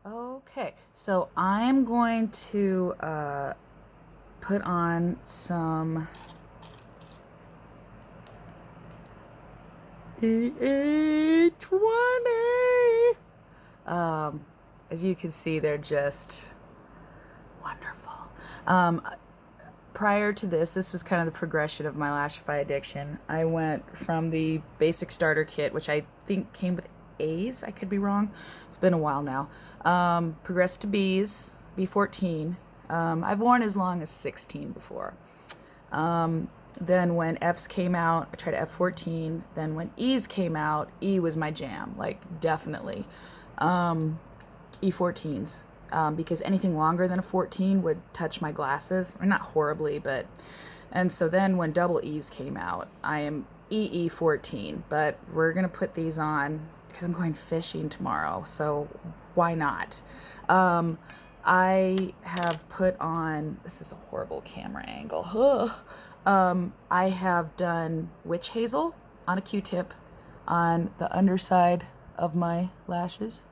Okay, so I'm going to put on some EE 20. As you can see, they're just wonderful. Prior to this was kind of the progression of my Lashify addiction. I went from the basic starter kit, which I think came with A's. I could be wrong. It's been a while now. Progressed to B's, B14. I've worn as long as 16 before. Then when F's came out, I tried F14. Then when E's came out, E was my jam, like definitely. E14s. Because anything longer than a 14 would touch my glasses, or not horribly, but, and so then when double E's came out, I am EE14, but we're gonna put these on because I'm going fishing tomorrow, so why not? I have put on, this is a horrible camera angle. I have done witch hazel on a Q-tip on the underside of my lashes.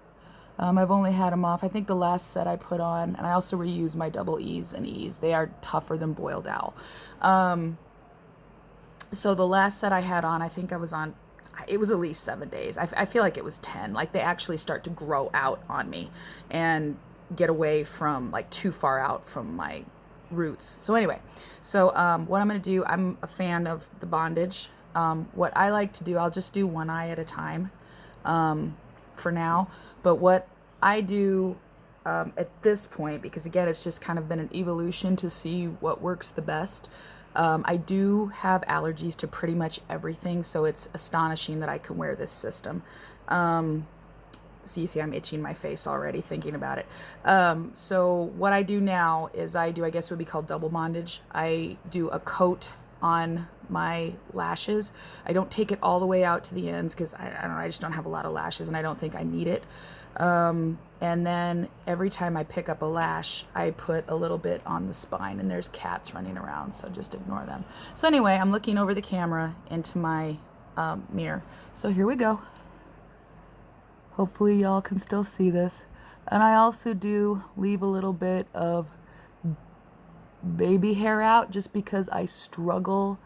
I've only had them off. I think the last set I put on, and I also reuse my double E's and E's. They are tougher than boiled owl. So the last set I had on, I think I was on, it was at least 7 days. I feel like it was 10. Like they actually start to grow out on me and get away from, like, too far out from my roots. So anyway, so what I'm going to do, I'm a fan of the bondage. What I like to do, I'll just do one eye at a time. For now, but what I do at this point, because again it's just kind of been an evolution to see what works the best, I do have allergies to pretty much everything, so it's astonishing that I can wear this system. So you see I'm itching my face already thinking about it. So what I do now is I guess it would be called double bondage. I do a coat on my lashes. I don't take it all the way out to the ends because I don't know, I just don't have a lot of lashes and I don't think I need it. And then every time I pick up a lash, I put a little bit on the spine, and there's cats running around, so just ignore them. So anyway, I'm looking over the camera into my mirror. So here we go. Hopefully y'all can still see this. And I also do leave a little bit of baby hair out just because I struggle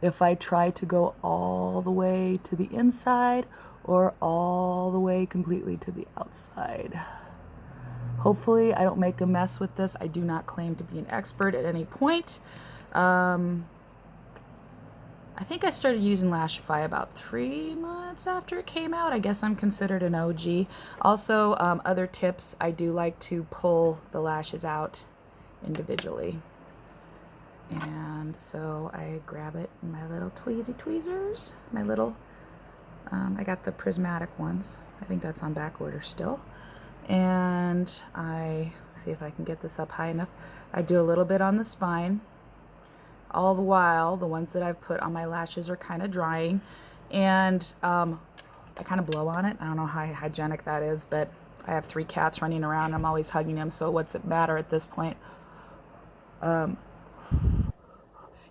if I try to go all the way to the inside or all the way completely to the outside. Hopefully I don't make a mess with this. I do not claim to be an expert at any point. I think I started using Lashify about 3 months after it came out. I guess I'm considered an OG. Also, other tips, I do like to pull the lashes out individually. And so I grab it in my little tweezers, my little, I got the prismatic ones. I think that's on back order still. And I see if I can get this up high enough. I do a little bit on the spine. All the while, the ones that I've put on my lashes are kind of drying. And I kind of blow on it. I don't know how hygienic that is, but I have 3 cats running around. I'm always hugging them, so what's it matter at this point?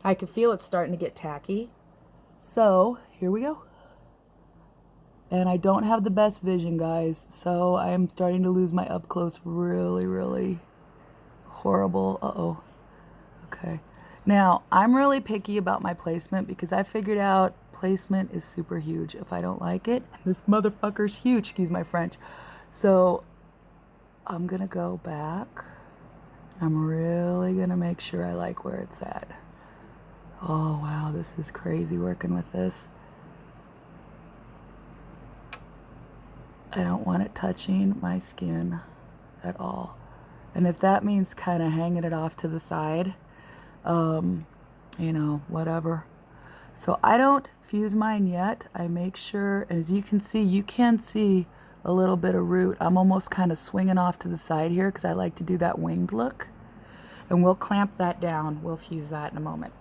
I can feel it starting to get tacky. So here we go. And I don't have the best vision, guys, so I'm starting to lose my up close really, really horrible. Uh-oh. Okay. Now, I'm really picky about my placement because I figured out placement is super huge if I don't like it. This motherfucker's huge, excuse my French. So I'm gonna go back. I'm really gonna make sure I like where it's at. Oh wow, this is crazy working with this. I don't want it touching my skin at all. And if that means kind of hanging it off to the side, you know, whatever. So I don't fuse mine yet. I make sure, and as you can see a little bit of root. I'm almost kind of swinging off to the side here because I like to do that winged look. And we'll clamp that down. We'll fuse that in a moment.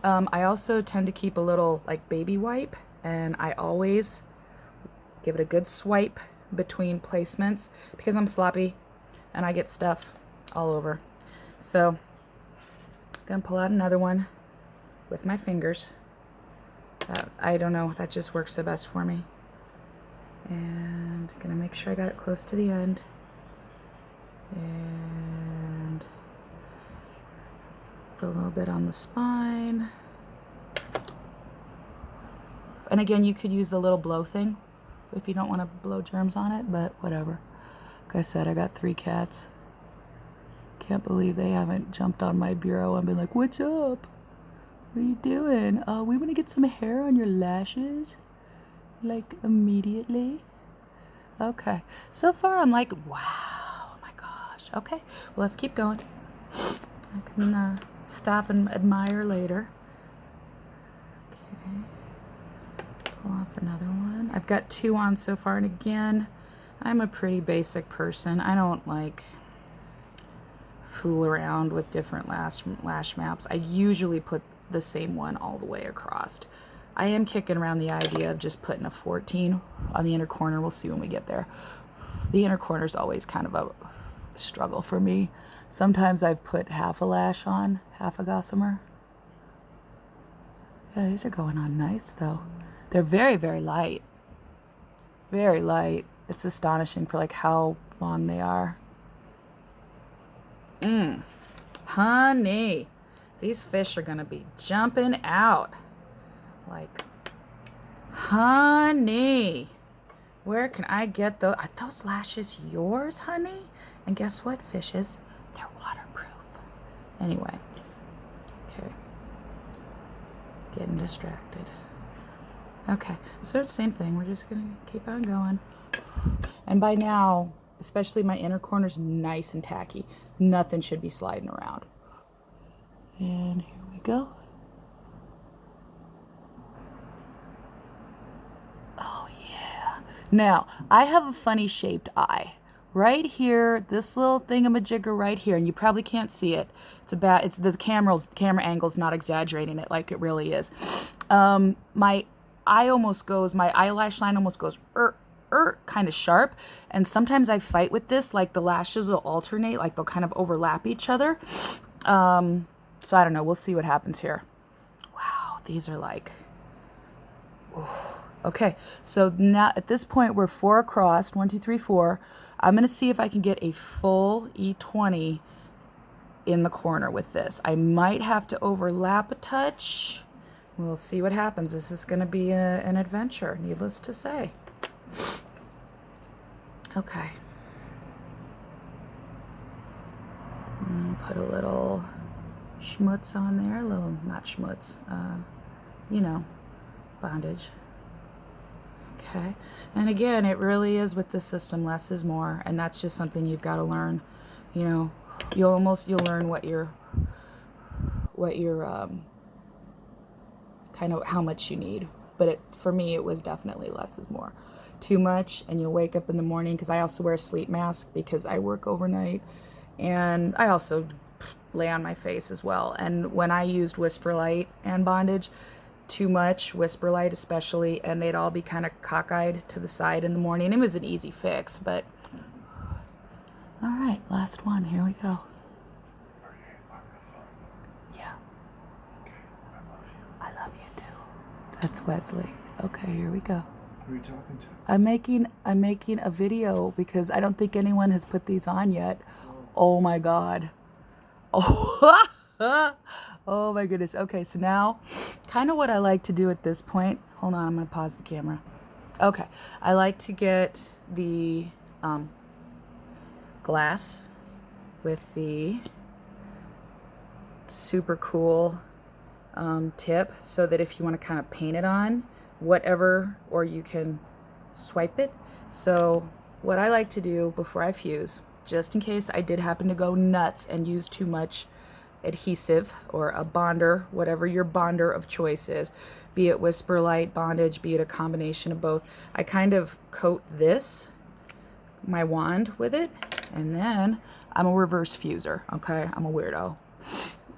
I also tend to keep a little like baby wipe, and I always give it a good swipe between placements because I'm sloppy and I get stuff all over. So I'm gonna pull out another one with my fingers. I don't know, that just works the best for me. And I'm gonna make sure I got it close to the end. And put a little bit on the spine. And again, you could use the little blow thing if you don't want to blow germs on it, but whatever. Like I said, I got 3 cats. Can't believe they haven't jumped on my bureau and been like, what's up? What are you doing? We want to get some hair on your lashes. Like, immediately. Okay. So far, I'm like, wow. Oh my gosh. Okay. Well, let's keep going. I can stop and admire later. Okay. Pull off another one. I've got 2 on so far. And again, I'm a pretty basic person. I don't like fool around with different lash maps. I usually put the same one all the way across. I am kicking around the idea of just putting a 14 on the inner corner. We'll see when we get there. The inner corner is always kind of a struggle for me. Sometimes I've put half a lash on, half a gossamer. Yeah, these are going on nice though. They're very, very light. Very light. It's astonishing for like how long they are. Honey, these fish are gonna be jumping out. Like, honey, where can I get those? Are those lashes yours, honey? And guess what, fishes? They're waterproof. Anyway, okay. Getting distracted. Okay, so same thing. We're just gonna keep on going. And by now, especially my inner corner's nice and tacky. Nothing should be sliding around. And here we go. Oh yeah. Now, I have a funny shaped eye. Right here, this little thingamajigger right here, and you probably can't see it. It's the camera angle's not exaggerating it like it really is. My eyelash line almost goes kind of sharp, and sometimes I fight with this, like the lashes will alternate, like they'll kind of overlap each other. So I don't know, we'll see what happens here. Wow, these are like, ooh. Okay, so now at this point we're 4 across, 1, 2, 3, 4. I'm gonna see if I can get a full E20 in the corner with this. I might have to overlap a touch. We'll see what happens. This is gonna be an adventure, needless to say. Okay. Put a little schmutz on there. Not schmutz, you know, bondage. Okay. And again, it really is with this system, less is more. And that's just something you've got to learn. You know, you'll learn what your kind of how much you need. But for me, it was definitely less is more. Too much, and you'll wake up in the morning, because I also wear a sleep mask because I work overnight, and I also lay on my face as well. And when I used Whisper Light and bondage, too much, Whisper Light especially, and they'd all be kind of cockeyed to the side in the morning. It was an easy fix, but all right, last one. Here we go. Yeah. Okay, I love you. I love you too. That's Wesley. Okay, here we go. Who are you talking to? I'm making a video because I don't think anyone has put these on yet. Oh my god. Oh, oh my goodness. Okay, so now kind of what I like to do at this point. Hold on, I'm going to pause the camera. Okay, I like to get the glass with the super cool tip, so that if you want to kind of paint it on whatever, or you can swipe it. So what I like to do before I fuse, just in case I did happen to go nuts and use too much adhesive or a bonder, whatever your bonder of choice is, be it Whisper Light, bondage, be it a combination of both, I kind of coat my wand with it, and then I'm a reverse fuser. Okay, I'm a weirdo,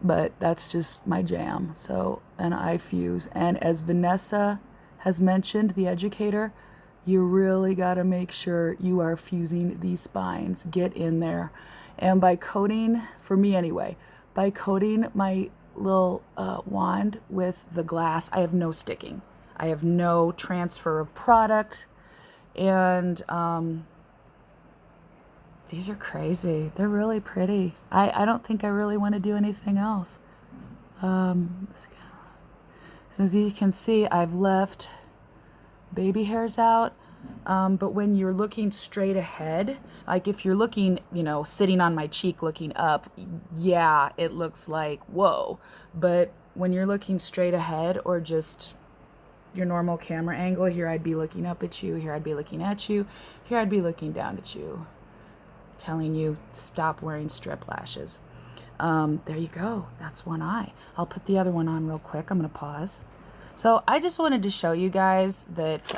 but that's just my jam. So, and I fuse, and as Vanessa has mentioned, the educator, you really got to make sure you are fusing these spines. Get in there. And by coating, for me anyway, by coating my little wand with the glass, I have no sticking. I have no transfer of product. And These are crazy. They're really pretty. I don't think I really want to do anything else. As you can see, I've left baby hairs out. But when you're looking straight ahead, like if you're looking, you know, sitting on my cheek looking up, yeah, it looks like, whoa. But when you're looking straight ahead or just your normal camera angle, here I'd be looking up at you, here I'd be looking at you, here I'd be looking down at you, telling you stop wearing strip lashes. There you go. That's one eye. I'll put the other one on real quick. I'm going to pause. So I just wanted to show you guys that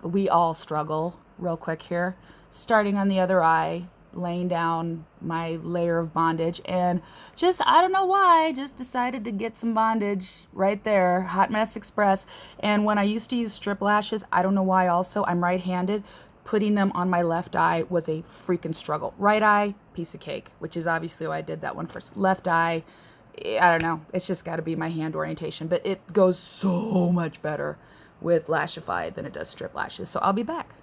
we all struggle real quick here. Starting on the other eye, laying down my layer of bondage, and just, I don't know why, just decided to get some bondage right there, Hot Mess Express. And when I used to use strip lashes, I don't know why also, I'm right-handed, putting them on my left eye was a freaking struggle. Right eye, piece of cake, which is obviously why I did that one first. Left eye, I don't know, it's just got to be my hand orientation, but it goes so much better with Lashify than it does strip lashes. So I'll be back.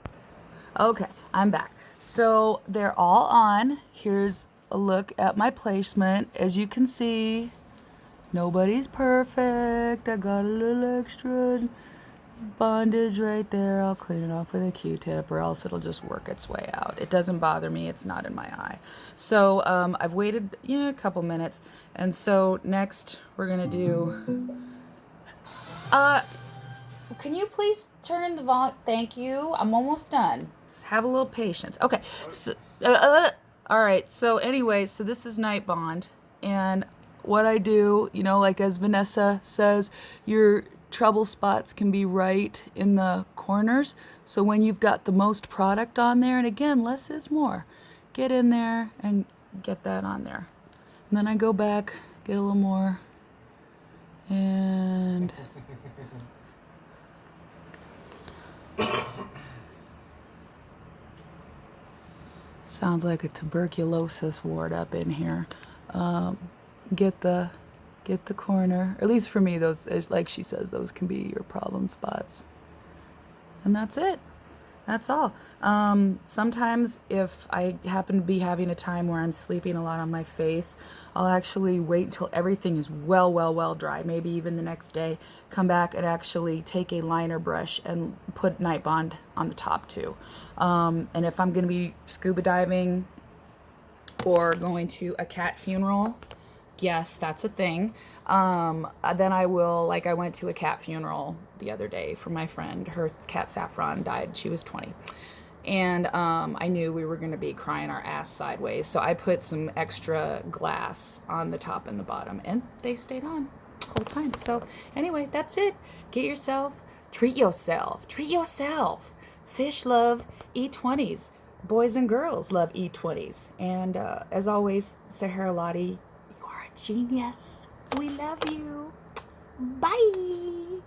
Okay, I'm back. So they're all on. Here's a look at my placement. As you can see, nobody's perfect. I got a little extra bondage right there. I'll clean it off with a Q-tip, or else it'll just work its way out. It doesn't bother me. It's not in my eye. So I've waited, a couple minutes, and so next we're gonna do. Can you please turn the volume? Thank you. I'm almost done. Just have a little patience. Okay. So, all right. So anyway, so this is Night Bond, and what I do, like as Vanessa says, your trouble spots can be right in the corners. So when you've got the most product on there, and again, less is more, get in there and get that on there. And then I go back, get a little more, and sounds like a tuberculosis ward up in here. Get the corner. At least for me, those, like she says, those can be your problem spots. And that's it. That's all. Sometimes if I happen to be having a time where I'm sleeping a lot on my face, I'll actually wait until everything is well dry, maybe even the next day, come back and actually take a liner brush and put Night Bond on the top too. And if I'm going to be scuba diving or going to a cat funeral, yes, that's a thing. Then I will, like I went to a cat funeral the other day for my friend. Her cat Saffron died. She was 20. And I knew we were going to be crying our ass sideways. So I put some extra glass on the top and the bottom. And they stayed on the whole time. So anyway, that's it. Get yourself, treat yourself. Treat yourself. Fish love E20s. Boys and girls love E20s. And as always, Sahara Lottie, genius. We love you. Bye.